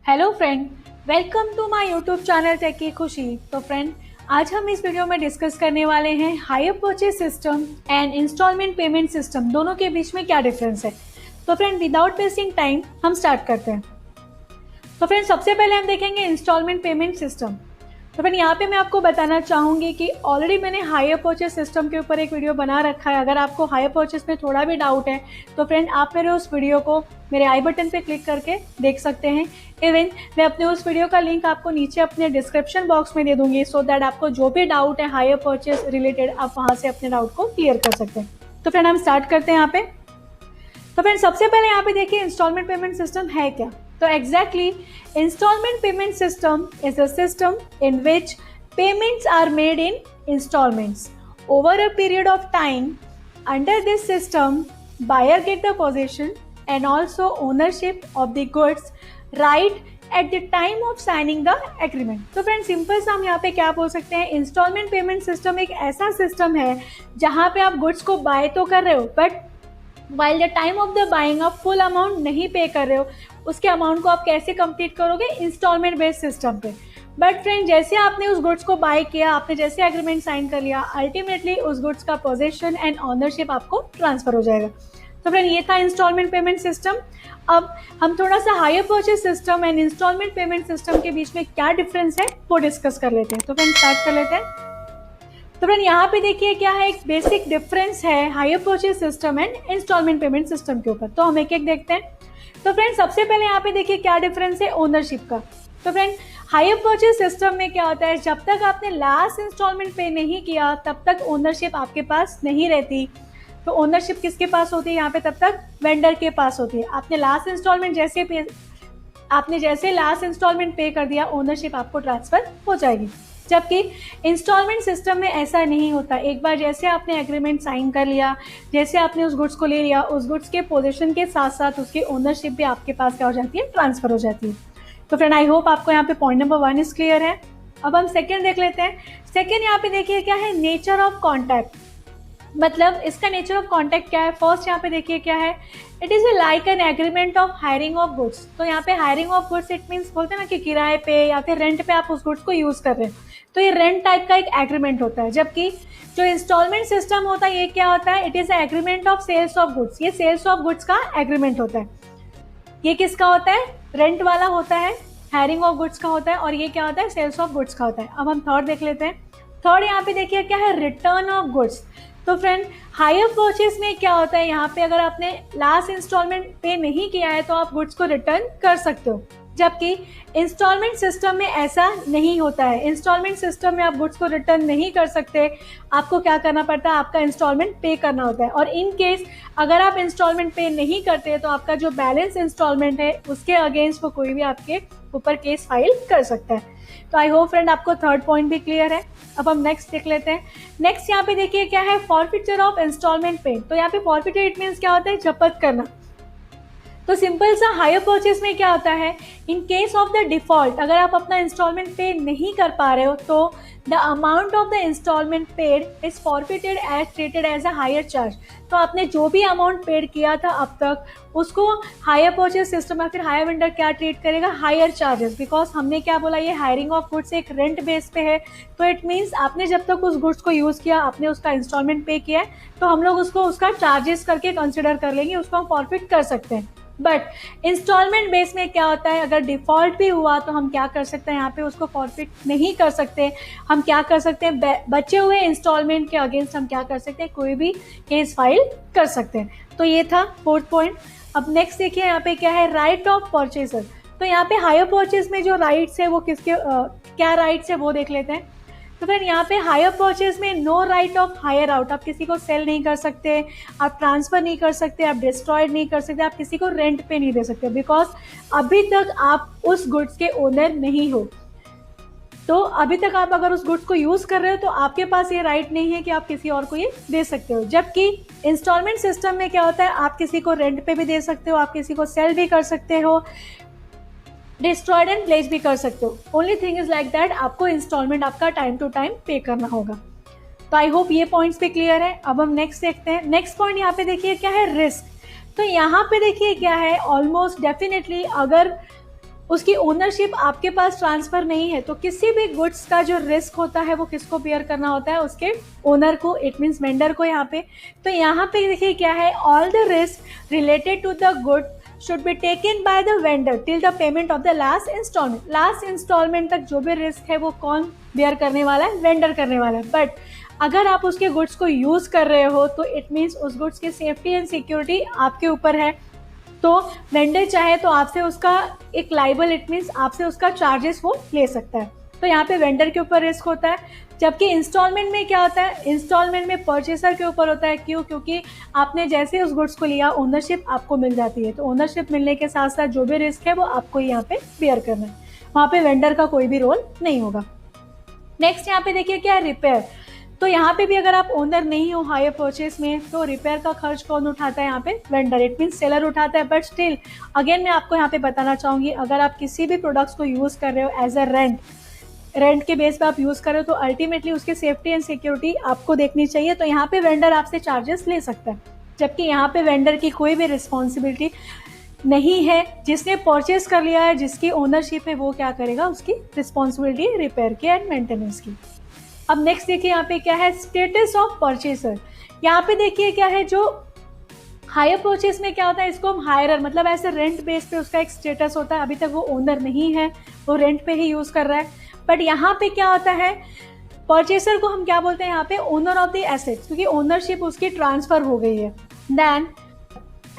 Hello friend, welcome to my YouTube channel tech की खुशी। तो फ्रेंड, आज हम इस वीडियो में डिस्कस करने वाले हैं hire purchase system and instalment payment system दोनों के बीच में क्या डिफरेंस है। तो फ्रेंड, विदाउट वेस्टिंग टाइम हम स्टार्ट करते हैं। तो फ्रेंड, सबसे पहले हम देखेंगे इंस्टॉलमेंट पेमेंट सिस्टम। तो फ्रेंड, यहाँ पे मैं आपको बताना चाहूँगी कि ऑलरेडी मैंने हायर परचेज सिस्टम के ऊपर एक वीडियो बना रखा है। अगर आपको हायर परचेज में थोड़ा भी डाउट है तो फ्रेंड, आप मेरे उस वीडियो को मेरे आई बटन पे क्लिक करके देख सकते हैं। इवन मैं अपने उस वीडियो का लिंक आपको नीचे अपने डिस्क्रिप्शन बॉक्स में दे दूंगी, सो दैट आपको जो भी डाउट है हायर परचेज रिलेटेड, आप वहाँ से अपने डाउट को क्लियर कर सकते हैं। तो फ्रेंड, हम स्टार्ट करते हैं यहाँ पे। तो फ्रेंड, सबसे पहले यहाँ पे देखिए इंस्टॉलमेंट पेमेंट सिस्टम है क्या। तो exactly instalment payment system is a system in which payments are made in installments over a period of time. Under this system, buyer get the possession and also ownership of the goods right at the time of signing the agreement. तो friend, simple सा हम यहाँ पे क्या बोल सकते हैं, instalment payment system एक ऐसा सिस्टम है जहाँ पे आप गुड्स को बाय तो कर रहे हो, but while the time of the buying आप फुल अमाउंट नहीं पे कर रहे हो। उसके अमाउंट को आप कैसे कंप्लीट करोगे, इंस्टॉलमेंट बेस्ड सिस्टम पे। बट फ्रेंड, जैसे आपने उस गुड्स को बाय किया, आपने जैसे एग्रीमेंट साइन कर लिया, अल्टीमेटली उस गुड्स का पोजेशन एंड ऑनरशिप आपको ट्रांसफर हो जाएगा। तो फ्रेंड, ये था इंस्टॉलमेंट पेमेंट सिस्टम। अब हम थोड़ा सा hire purchase system and instalment payment system के बीच में क्या डिफरेंस है वो डिस्कस कर लेते हैं। तो फ्रेंड, स्टार्ट कर लेते हैं। तो फ्रेंड, यहाँ पे देखिए क्या है, एक बेसिक डिफरेंस है hire purchase system and instalment payment system के ऊपर। तो हम एक एक देखते हैं। तो फ्रेंड, सबसे पहले यहाँ पे देखिए क्या डिफरेंस है ओनरशिप का। तो फ्रेंड, हायर परचेज सिस्टम में क्या होता है, जब तक आपने लास्ट इंस्टॉलमेंट पे नहीं किया तब तक ओनरशिप आपके पास नहीं रहती। तो ओनरशिप किसके पास होती है यहाँ पे, तब तक वेंडर के पास होती है। आपने जैसे लास्ट इंस्टॉलमेंट पे कर दिया, ओनरशिप आपको ट्रांसफर हो जाएगी। जबकि इंस्टॉलमेंट सिस्टम में ऐसा नहीं होता। एक बार जैसे आपने एग्रीमेंट साइन कर लिया, जैसे आपने उस गुड्स को ले लिया, उस गुड्स के पोजीशन के साथ साथ उसकी ओनरशिप भी आपके पास क्या हो जाती है, ट्रांसफर हो जाती है। तो फ्रेंड, आई होप आपको यहाँ पे पॉइंट नंबर 1 इज क्लियर है। अब हम सेकंड देख लेते हैं। सेकंड यहाँ पे देखिए क्या है, नेचर ऑफ कॉन्टैक्ट। मतलब इसका नेचर ऑफ कॉन्टैक्ट क्या है। फर्स्ट यहाँ पे देखिए क्या है, it is like an agreement of hiring of goods. तो यहाँ पे hiring of goods it means बोलते हैं ना कि किराए पे या फिर रेंट पे आप उस गुड्स को यूज कर रहे हैं। तो ये रेंट टाइप का एक एग्रीमेंट होता है। जबकि जो इंस्टॉलमेंट सिस्टम होता है, ये क्या होता है, it is agreement of sales of goods. ये सेल्स ऑफ गुड्स का एग्रीमेंट होता है। ये किसका होता है, रेंट वाला होता है, हायरिंग ऑफ गुड्स का होता है, और ये क्या होता है, सेल्स ऑफ गुड्स का होता है। अब हम थर्ड देख लेते हैं। थर्ड यहाँ पे देखिए क्या है, रिटर्न ऑफ गुड्स। तो फ्रेंड, हायर परचेज में क्या होता है, यहाँ पे अगर आपने लास्ट इंस्टॉलमेंट पे नहीं किया है तो आप गुड्स को रिटर्न कर सकते हो। जबकि इंस्टॉलमेंट सिस्टम में ऐसा नहीं होता है। इंस्टॉलमेंट सिस्टम में आप गुड्स को रिटर्न नहीं कर सकते। आपको क्या करना पड़ता है, आपका इंस्टॉलमेंट पे करना होता है। और इन केस अगर आप इंस्टॉलमेंट पे नहीं करते तो आपका जो बैलेंस इंस्टॉलमेंट है उसके अगेंस्ट वो कोई भी आपके ऊपर केस फाइल कर सकता है। तो आई होप फ्रेंड आपको थर्ड पॉइंट भी क्लियर है। अब हम नेक्स्ट देख लेते हैं। नेक्स्ट यहाँ पे देखिए क्या है, फॉरफिचर ऑफ इंस्टॉलमेंट पे। तो यहाँ पे फॉरफिचर इट मीन्स क्या होता है, जब्त करना। तो सिंपल सा हायर परचेज में क्या होता है, in case of the default, अगर आप अपना इंस्टॉलमेंट पे नहीं कर पा रहे हो तो the amount of the instalment paid is forfeited as treated as a hire charge. तो आपने जो भी अमाउंट पेड किया था अब तक, उसको हायर परचेज सिस्टम या फिर हायर वेंडर क्या ट्रीट करेगा, हायर चार्जेस। बिकॉज हमने क्या बोला, ये हायरिंग ऑफ गुड्स एक रेंट बेस पे है। तो इट मीन्स आपने जब तक उस गुड्स को यूज़ किया, आपने उसका इंस्टॉलमेंट पे किया है, तो हम लोग उसको उसका चार्जेस करके कंसिडर कर लेंगे, उसको हम फॉरफिट कर सकते हैं। बट इंस्टॉलमेंट बेस में क्या होता है, अगर डिफॉल्ट भी हुआ तो हम क्या कर सकते हैं, यहाँ पे उसको फॉरफिट नहीं कर सकते। हम क्या कर सकते हैं, बचे हुए इंस्टॉलमेंट के अगेंस्ट हम क्या कर सकते हैं, कोई भी केस फाइल कर सकते हैं। तो ये था फोर्थ पॉइंट। अब नेक्स्ट देखिए यहाँ पे क्या है, राइट ऑफ परचेजर। तो यहाँ पे हायर परचेज में जो राइट्स है वो किसके क्या राइट्स है वो देख लेते हैं। तो फिर यहाँ पे हायर परचेज में no right of hire out. आप किसी को सेल नहीं कर सकते, आप ट्रांसफर नहीं कर सकते, आप डिस्ट्रॉयड नहीं कर सकते, आप किसी को रेंट पे नहीं दे सकते। बिकॉज अभी तक आप उस गुड्स के ओनर नहीं हो। तो अभी तक आप अगर उस गुड्स को यूज कर रहे हो तो आपके पास ये राइट नहीं है कि आप किसी और को ये दे सकते हो। जबकि इंस्टॉलमेंट सिस्टम में क्या होता है, आप किसी को रेंट पे भी दे सकते हो, आप किसी को सेल भी कर सकते हो, डिस्ट्रॉयड एंड प्लेस भी कर सकते हो। Only thing is like that, आपको इंस्टॉलमेंट आपका टाइम टू टाइम पे करना होगा। तो आई होप ये पॉइंट्स भी क्लियर है। अब हम नेक्स्ट देखते हैं। नेक्स्ट पॉइंट यहाँ पे देखिए क्या है, रिस्क। तो यहाँ पे देखिए क्या है, ऑलमोस्ट डेफिनेटली अगर उसकी ओनरशिप आपके पास ट्रांसफर नहीं है, तो किसी भी गुड्स का जो रिस्क होता है वो किसको बेयर करना होता है, उसके ओनर को, इट मीन्स वेंडर को यहाँ पे। तो यहाँ पे देखिए क्या है, all the risk related to the good should be taken by the vendor till the payment of the last installment। Last instalment तक जो भी रिस्क है वो कौन बेयर करने वाला है, वेंडर करने वाला है। बट अगर आप उसके गुड्स को यूज कर रहे हो तो इट मीन्स उस गुड्स की सेफ्टी एंड सिक्योरिटी आपके ऊपर है। तो वेंडर चाहे तो आपसे उसका एक लाइबल, इट मीन्स आपसे उसका चार्जेस वो ले सकता है। तो यहाँ पे वेंडर के ऊपर रिस्क होता है। जबकि इंस्टॉलमेंट में क्या होता है, इंस्टॉलमेंट में परचेसर के ऊपर होता है। क्यों? क्योंकि आपने जैसे उस गुड्स को लिया ओनरशिप आपको मिल जाती है, तो ओनरशिप मिलने के साथ साथ जो भी रिस्क है वो आपको यहाँ पे बेयर करना है, वहाँ पे वेंडर का कोई भी रोल नहीं होगा। नेक्स्ट यहाँ पे देखिए क्या है, रिपेयर। तो यहाँ पे भी अगर आप ओनर नहीं हो हायर परचेस में, तो रिपेयर का खर्च कौन उठाता है, यहाँ पे वेंडर, इट मीन सेलर उठाता है। बट स्टिल अगेन मैं आपको यहाँ पे बताना चाहूँगी, अगर आप किसी भी प्रोडक्ट्स को यूज़ कर रहे हो एज अ रेंट के बेस पे आप यूज़ कर रहे हो, तो अल्टीमेटली उसकी सेफ्टी एंड सिक्योरिटी आपको देखनी चाहिए। तो यहाँ पे वेंडर आपसे चार्जेस ले सकता है, जबकि यहाँ पे वेंडर की कोई भी रिस्पॉन्सिबिलिटी नहीं है। जिसने परचेस कर लिया है, जिसकी ओनरशिप है, वो क्या करेगा, उसकी रिस्पॉन्सिबिलिटी रिपेयर की एंड मेंटेनेंस की। अब नेक्स्ट देखिए यहाँ पे क्या है, स्टेटस ऑफ परचेसर। यहाँ पे देखिए क्या है, जो हायर परचेस में क्या होता है, इसको हम हायरर मतलब ऐसे रेंट बेस पे उसका एक स्टेटस होता है। अभी तक वो ओनर नहीं है, वो रेंट पे ही यूज़ कर रहा है। बट यहाँ पे क्या होता है, परचेसर को हम क्या बोलते हैं यहाँ पे, ओनर ऑफ द एसेट्स, क्योंकि ओनरशिप उसकी ट्रांसफर हो गई है। Then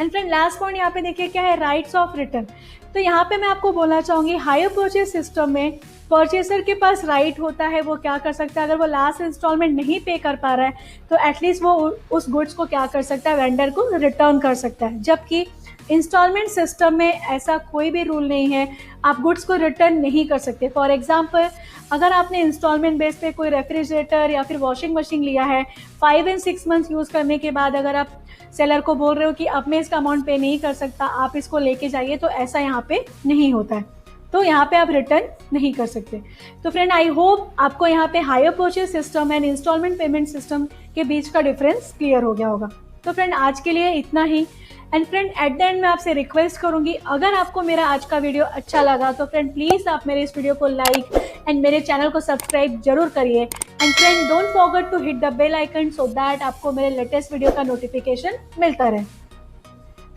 and friend last point यहाँ पे देखिए क्या है, राइट्स ऑफ रिटर्न। तो यहाँ पे मैं आपको बोलना चाहूँगी, हायर परचेस सिस्टम में परचेसर के पास राइट होता है, वो क्या कर सकता है, अगर वो लास्ट इंस्टॉलमेंट नहीं पे कर पा रहा है तो एटलीस्ट वो उस गुड्स को क्या कर सकता है, वेंडर को रिटर्न कर सकता है। जबकि इंस्टॉलमेंट सिस्टम में ऐसा कोई भी रूल नहीं है, आप गुड्स को रिटर्न नहीं कर सकते। फॉर एग्जांपल, अगर आपने इंस्टॉलमेंट बेस पे कोई रेफ्रिजरेटर या फिर वॉशिंग मशीन लिया है, 5 एंड 6 मंथ्स यूज़ करने के बाद अगर आप सेलर को बोल रहे हो कि अब मैं इसका अमाउंट पे नहीं कर सकता, आप इसको लेके जाइए, तो ऐसा यहाँ पे नहीं होता है। तो यहाँ पे आप रिटर्न नहीं कर सकते। तो फ्रेंड आई होप आपको यहाँ पे hire purchase system and instalment payment system के बीच का डिफरेंस क्लियर हो गया होगा। तो फ्रेंड आज के लिए इतना ही। And friend at the end मैं आपसे रिक्वेस्ट करूंगी, अगर आपको मेरा आज का वीडियो अच्छा लगा तो फ्रेंड प्लीज़ आप मेरे इस वीडियो को लाइक एंड मेरे चैनल को सब्सक्राइब जरूर करिए। And friend don't forget to hit the bell icon so that आपको मेरे लेटेस्ट वीडियो का नोटिफिकेशन मिलता रहे।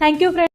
Thank you friend.